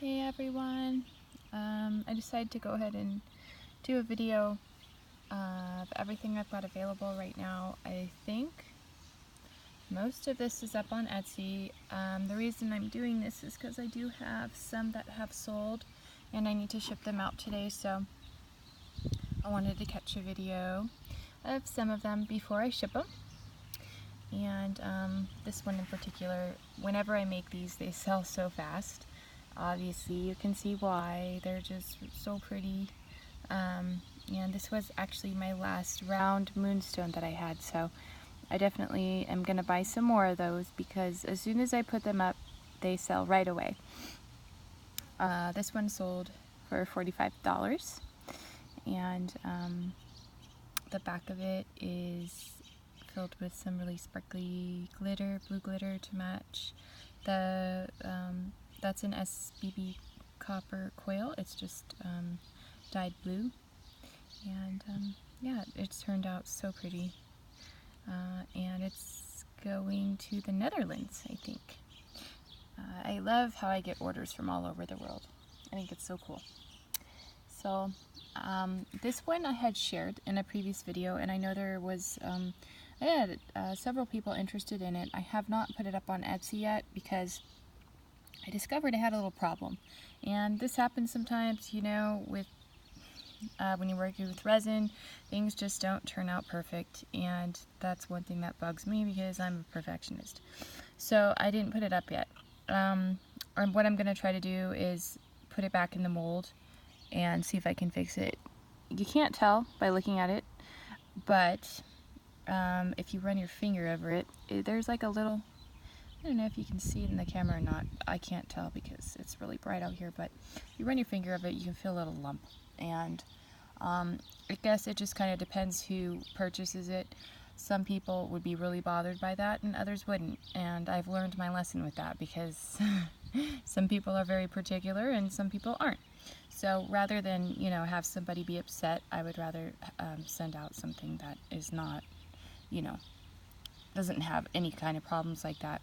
Hey everyone, I decided to go ahead and do a video of everything I've got available right now. I think most of this is up on Etsy. The reason I'm doing this is because I do have some that have sold and I need to ship them out today, so I wanted to catch a video of some of them before I ship them. And this one in particular, whenever I make these, they sell so fast. Obviously you can see why. They're just so pretty. And this was actually my last round moonstone that I had, so I definitely am going to buy some more of those because as soon as I put them up, they sell right away. This one sold for $45, and the back of it is filled with some really sparkly glitter, blue glitter to match. That's an SBB copper coil. It's just dyed blue, and yeah, it's turned out so pretty. And it's going to the Netherlands, I think. I love how I get orders from all over the world. I think it's so cool. So this one I had shared in a previous video, and I know there was I had several people interested in it. I have not put it up on Etsy yet because I discovered I had a little problem. And this happens sometimes, you know, with when you're working with resin, things just don't turn out perfect, and that's one thing that bugs me because I'm a perfectionist. So I didn't put it up yet. And what I'm going to try to do is put it back in the mold and see if I can fix it. You can't tell by looking at it, but if you run your finger over it, there's like a little, I don't know if you can see it in the camera or not. I can't tell because it's really bright out here, but if you run your finger over it, you can feel a little lump. And I guess it just kind of depends who purchases it. Some people would be really bothered by that and others wouldn't. And I've learned my lesson with that because some people are very particular and some people aren't. So rather than, you know, have somebody be upset, I would rather send out something that is not, you know, doesn't have any kind of problems like that.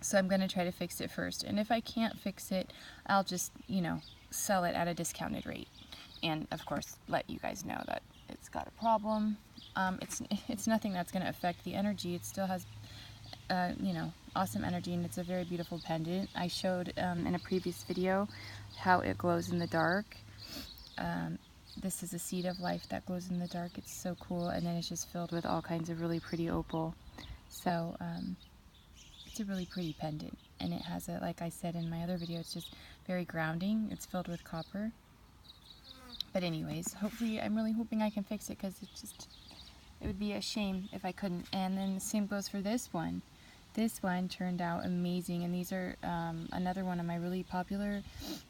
So I'm going to try to fix it first. And if I can't fix it, I'll just, you know, sell it at a discounted rate. And of course, let you guys know that it's got a problem. It's nothing that's going to affect the energy. It still has, you know, awesome energy, and it's a very beautiful pendant. I showed in a previous video how it glows in the dark. This is a seed of life that glows in the dark. It's so cool, and then it's just filled with all kinds of really pretty opal. So it's a really pretty pendant, and it has a, like I said in my other video, it's just very grounding. It's filled with copper. But anyways, hopefully, I'm really hoping I can fix it because it would be a shame if I couldn't. And then the same goes for this one. This one turned out amazing, and these are another one of my really popular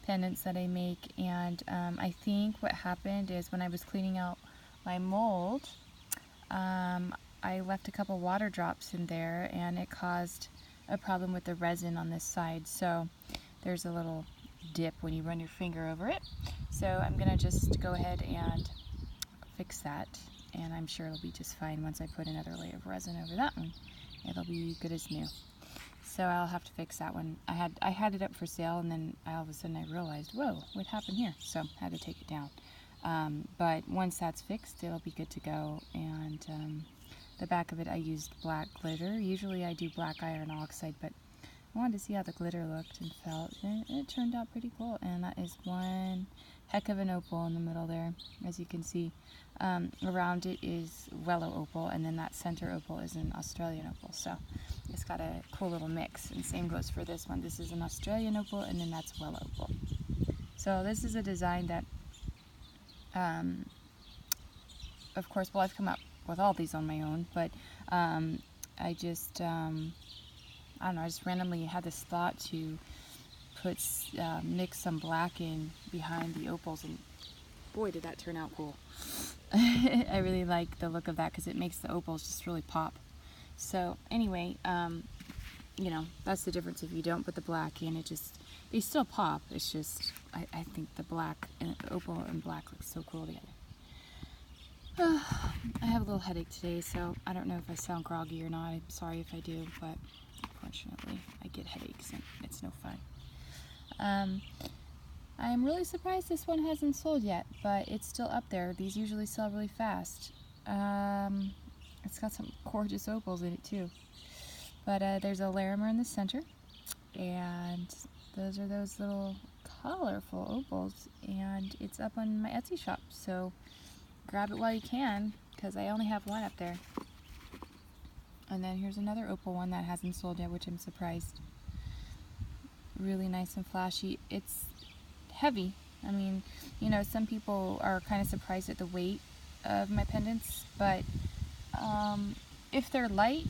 pendants that I make. And I think what happened is when I was cleaning out my mold, I left a couple water drops in there, and it caused a problem with the resin on this side. So there's a little dip when you run your finger over it. So I'm gonna just go ahead and fix that, and I'm sure it'll be just fine once I put another layer of resin over that one. It'll be good as new. So I'll have to fix that one. I had it up for sale, and then all of a sudden I realized, whoa, what happened here? So I had to take it down. But once that's fixed, it'll be good to go. And the back of it, I used black glitter. Usually I do black iron oxide, but I wanted to see how the glitter looked and felt, and it turned out pretty cool. And that is one heck of an opal in the middle there, as you can see. Around it is Wellow opal, and then that center opal is an Australian opal. So it's got a cool little mix, and same goes for this one. This is an Australian opal, and then that's Wellow opal. So this is a design that, of course, well, I've come up with all these on my own, but I just, I don't know, I just randomly had this thought to put, mix some black in behind the opals, and boy, did that turn out cool. I really like the look of that because it makes the opals just really pop. So anyway, you know, that's the difference. If you don't put the black in, they still pop. It's just, I think the black and opal and black look so cool together. I have a little headache today, so I don't know if I sound groggy or not. I'm sorry if I do, but unfortunately I get headaches and it's no fun. I'm really surprised this one hasn't sold yet, but it's still up there. These usually sell really fast. It's got some gorgeous opals in it too. But there's a Larimer in the center, and those are those little colorful opals, and it's up on my Etsy shop, so grab it while you can, because I only have one up there. And then here's another opal one that hasn't sold yet, which I'm surprised. Really nice and flashy. It's heavy. I mean, you know, some people are kind of surprised at the weight of my pendants, but if they're light,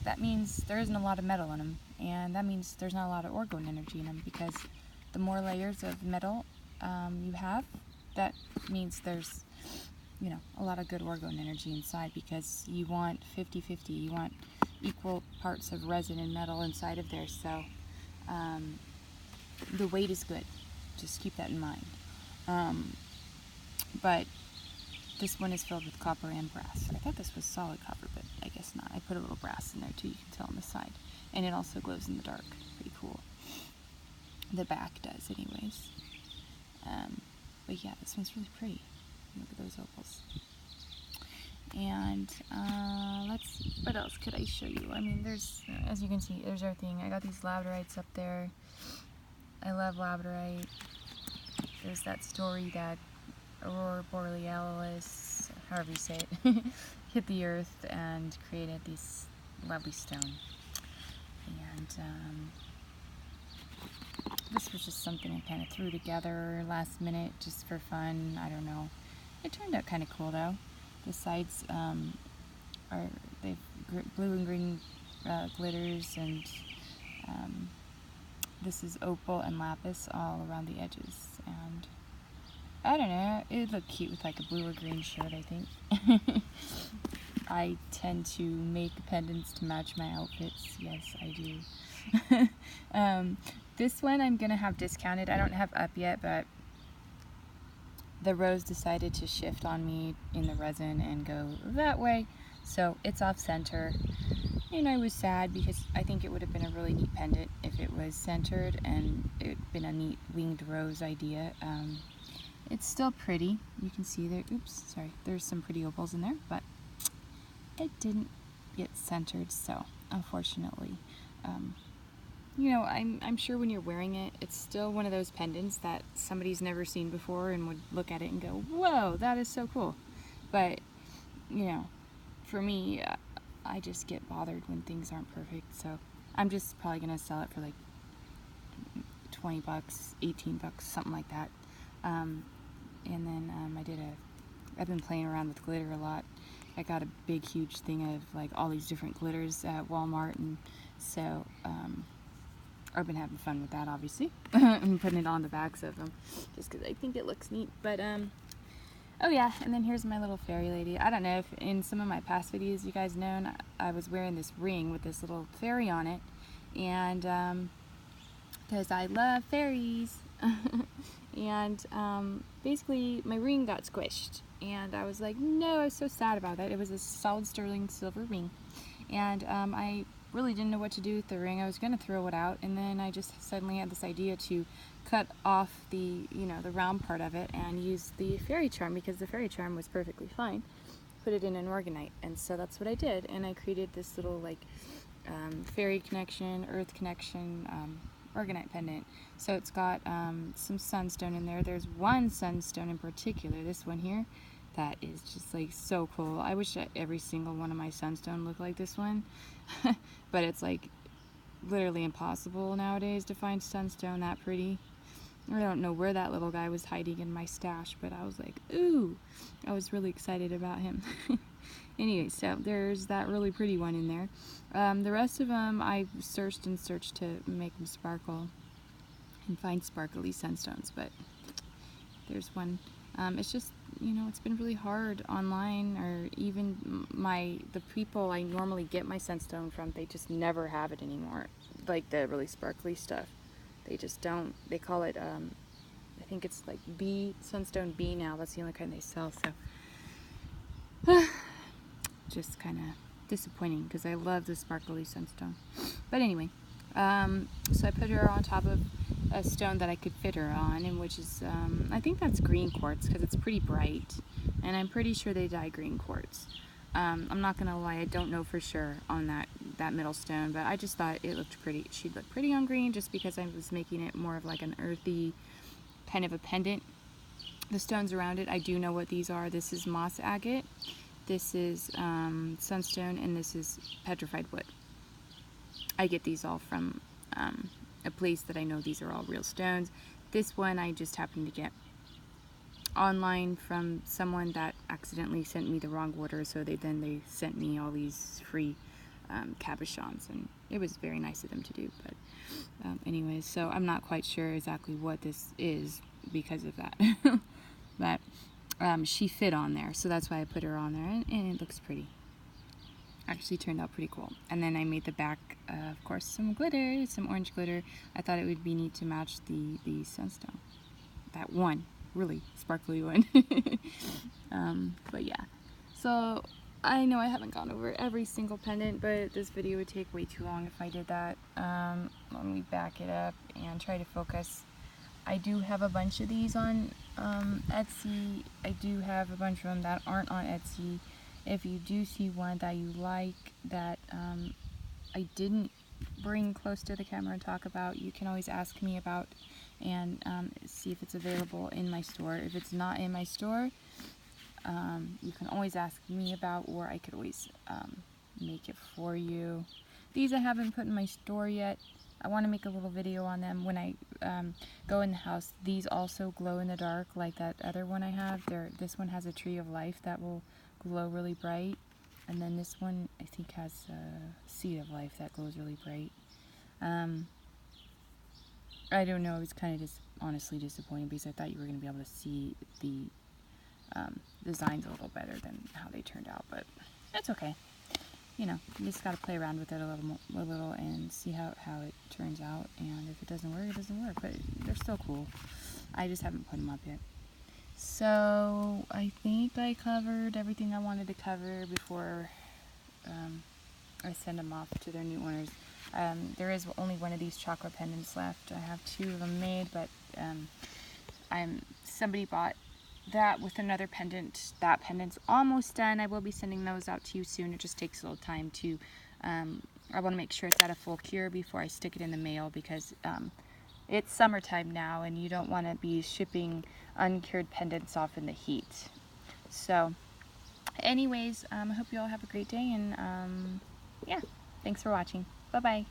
that means there isn't a lot of metal in them, and that means there's not a lot of orgone energy in them, because the more layers of metal you have, that means there's, you know, a lot of good orgone energy inside, because you want 50-50, you want equal parts of resin and metal inside of there, so the weight is good. Just keep that in mind. But this one is filled with copper and brass. I thought this was solid copper, but I guess not. I put a little brass in there too, you can tell on the side. And it also glows in the dark. Pretty cool. The back does anyways. But yeah, this one's really pretty. Look at those opals. And what else could I show you? I mean, there's, as you can see, there's everything. I got these labradorites up there. I love labradorite. There's that story that Aurora Borealis, however you say it, hit the earth and created this lovely stone. And this was just something I kind of threw together last minute just for fun. I don't know. It turned out kind of cool though. The sides they've blue and green glitters, and this is opal and lapis all around the edges, and I don't know, it would look cute with like a blue or green shirt, I think. I tend to make pendants to match my outfits. Yes, I do. This one I'm gonna have discounted. I don't have up yet, but the rose decided to shift on me in the resin and go that way, so it's off center. And I was sad, because I think it would have been a really neat pendant if it was centered and it would have been a neat winged rose idea. It's still pretty. You can see there, oops, sorry, there's some pretty opals in there, but it didn't get centered, so unfortunately. You know, I'm sure when you're wearing it, it's still one of those pendants that somebody's never seen before and would look at it and go, whoa, that is so cool. But, you know, for me, I just get bothered when things aren't perfect, so I'm just probably going to sell it for like 20 bucks, 18 bucks, something like that. And then I've been playing around with glitter a lot. I got a big, huge thing of like all these different glitters at Walmart, and so I've been having fun with that, obviously. I'm putting it on the backs of them just because I think it looks neat. But oh yeah, and then here's my little fairy lady. I don't know if in some of my past videos you guys known, I was wearing this ring with this little fairy on it, and because I love fairies. And basically my ring got squished, and I was like, no, I was so sad about that. It was a solid sterling silver ring, and I really didn't know what to do with the ring. I was going to throw it out, and then I just suddenly had this idea to cut off the, you know, the round part of it and use the fairy charm, because the fairy charm was perfectly fine. Put it in an Orgonite, and so that's what I did, and I created this little like fairy connection, earth connection, Orgonite pendant. So it's got some sunstone in there. There's one sunstone in particular, this one here, that is just like so cool. I wish that every single one of my sunstone looked like this one. But it's like literally impossible nowadays to find sunstone that pretty. I don't know where that little guy was hiding in my stash, but I was like, ooh, I was really excited about him. Anyway, so there's that really pretty one in there. The rest of them I searched and searched to make them sparkle and find sparkly sunstones, but there's one. It's just, you know, it's been really hard online, or even the people I normally get my sunstone from, they just never have it anymore. Like the really sparkly stuff, they just don't. They call it, I think it's like B, sunstone B now. That's the only kind they sell. So just kind of disappointing, because I love the sparkly sunstone. But anyway, so I put her on top of a stone that I could fit her on, and which is, I think that's green quartz because it's pretty bright, and I'm pretty sure they dye green quartz. I'm not gonna lie, I don't know for sure on that middle stone, but I just thought it looked pretty. She'd look pretty on green just because I was making it more of like an earthy kind of a pendant. The stones around it, I do know what these are. This is moss agate, this is sunstone, and this is petrified wood. I get these all from a place that I know these are all real stones. This one I just happened to get online from someone that accidentally sent me the wrong order, so they sent me all these free cabochons, and it was very nice of them to do. But anyways, so I'm not quite sure exactly what this is because of that. But she fit on there, so that's why I put her on there, and it looks pretty. Actually turned out pretty cool. And then I made the back, of course, some glitter, some orange glitter. I thought it would be neat to match the sunstone. That one, really sparkly one. But yeah, so I know I haven't gone over every single pendant, but this video would take way too long if I did that. Let me back it up and try to focus. I do have a bunch of these on Etsy. I do have a bunch of them that aren't on Etsy. If you do see one that you like that I didn't bring close to the camera and talk about, you can always ask me about and see if it's available in my store. If it's not in my store, you can always ask me about, or I could always make it for you. These I haven't put in my store yet. I want to make a little video on them when I go in the house. These also glow in the dark like that other one I have. This one has a tree of life that will glow really bright, and then this one I think has a seed of life that glows really bright. I don't know, it was kind of just honestly disappointing because I thought you were going to be able to see the designs a little better than how they turned out, but it's okay. You know, you just got to play around with it a little and see how it turns out, and if it doesn't work, it doesn't work, but they're still cool. I just haven't put them up yet. So I think I covered everything I wanted to cover before I send them off to their new owners. There is only one of these chocolate pendants left. I have 2 of them made, but somebody bought that with another pendant. That pendant's almost done. I will be sending those out to you soon. It just takes a little time to, I want to make sure it's at a full cure before I stick it in the mail, because it's summertime now and you don't want to be shipping uncured pendants off in the heat. So anyways, I hope you all have a great day, and yeah, thanks for watching. Bye bye.